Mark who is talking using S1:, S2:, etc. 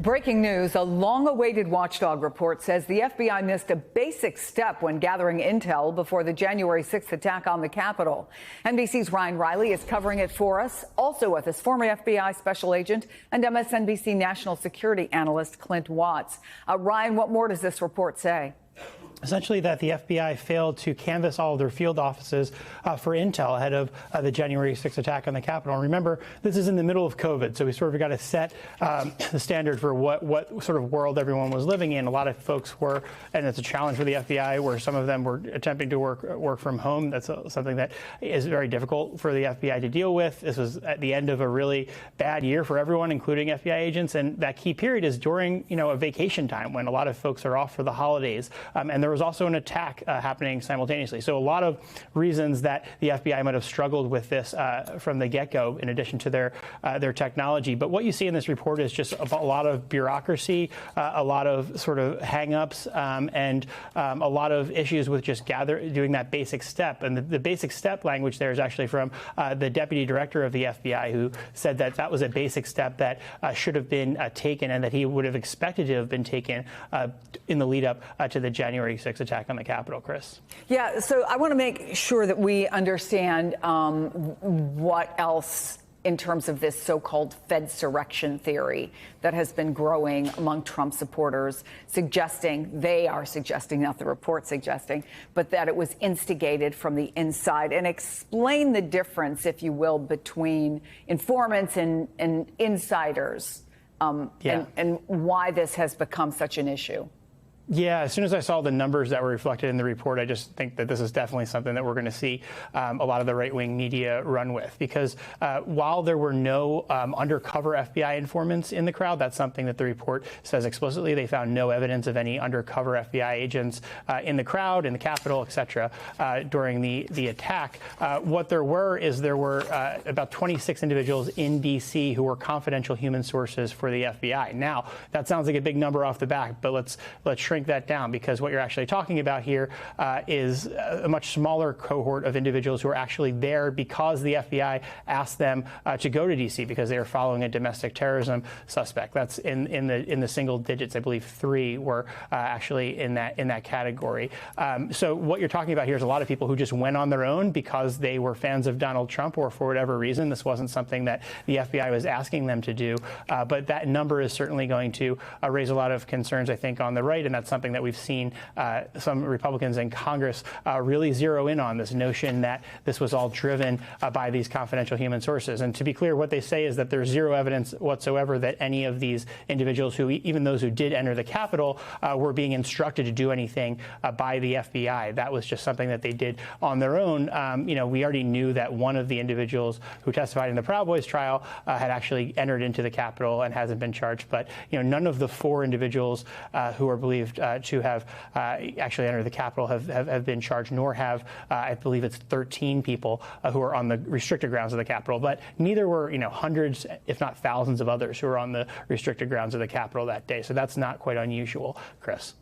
S1: Breaking news, a long-awaited watchdog report says the FBI missed a basic step when gathering intel before the January 6th attack on the Capitol. NBC's Ryan Riley is covering it for us. Also with us, former FBI special agent and MSNBC national security analyst Clint Watts. Ryan, what more does this report say?
S2: Essentially that the FBI failed to canvass all of their field offices for intel ahead of the January 6th attack on the Capitol. And remember, this is in the middle of COVID, so we sort of got to set the standard for what sort of world everyone was living in. A lot of folks were, and it's a challenge for the FBI, where some of them were attempting to work from home. That's something that is very difficult for the FBI to deal with. This was at the end of a really bad year for everyone, including FBI agents, and that key period is during, a vacation time when a lot of folks are off for the holidays, and there was also an attack happening simultaneously. So a lot of reasons that the FBI might have struggled with this from the get-go, in addition to their technology. But what you see in this report is just a lot of bureaucracy, a lot of sort of hang-ups, and a lot of issues with just doing that basic step. And the basic step language there is actually from the deputy director of the FBI, who said that that was a basic step that should have been taken, and that he would have expected to have been taken in the lead up to the January 6th attack on the Capitol, Chris.
S1: Yeah, so I want to make sure that we understand what else in terms of this so-called Fedsurrection theory that has been growing among Trump supporters, they are suggesting, not the report suggesting, but that it was instigated from the inside. And explain the difference, if you will, between informants and insiders, and why this has become such an issue.
S2: Yeah, as soon as I saw the numbers that were reflected in the report, I just think that this is definitely something that we're going to see a lot of the right-wing media run with. Because while there were no undercover FBI informants in the crowd, that's something that the report says explicitly. They found no evidence of any undercover FBI agents in the crowd, in the Capitol, et cetera, during the attack. What there were about 26 individuals in D.C. who were confidential human sources for the FBI. Now, that sounds like a big number off the bat, but let's shrink that down, because what you're actually talking about here is a much smaller cohort of individuals who are actually there because the FBI asked them to go to D.C. because they were following a domestic terrorism suspect. That's in the single digits. I believe 3 were actually in that category. So what you're talking about here is a lot of people who just went on their own because they were fans of Donald Trump, or for whatever reason. This wasn't something that the FBI was asking them to do. But that number is certainly going to raise a lot of concerns, I think, on the right, and that's something that we've seen some Republicans in Congress really zero in on, this notion that this was all driven by these confidential human sources. And to be clear, what they say is that there's zero evidence whatsoever that any of these individuals, who even those who did enter the Capitol, were being instructed to do anything by the FBI. That was just something that they did on their own. We already knew that one of the individuals who testified in the Proud Boys trial had actually entered into the Capitol and hasn't been charged. But none of the 4 individuals who are believed to have actually entered the Capitol have been charged, nor have, I believe it's 13 people who are on the restricted grounds of the Capitol. But neither were, hundreds, if not thousands of others who were on the restricted grounds of the Capitol that day. So that's not quite unusual, Chris.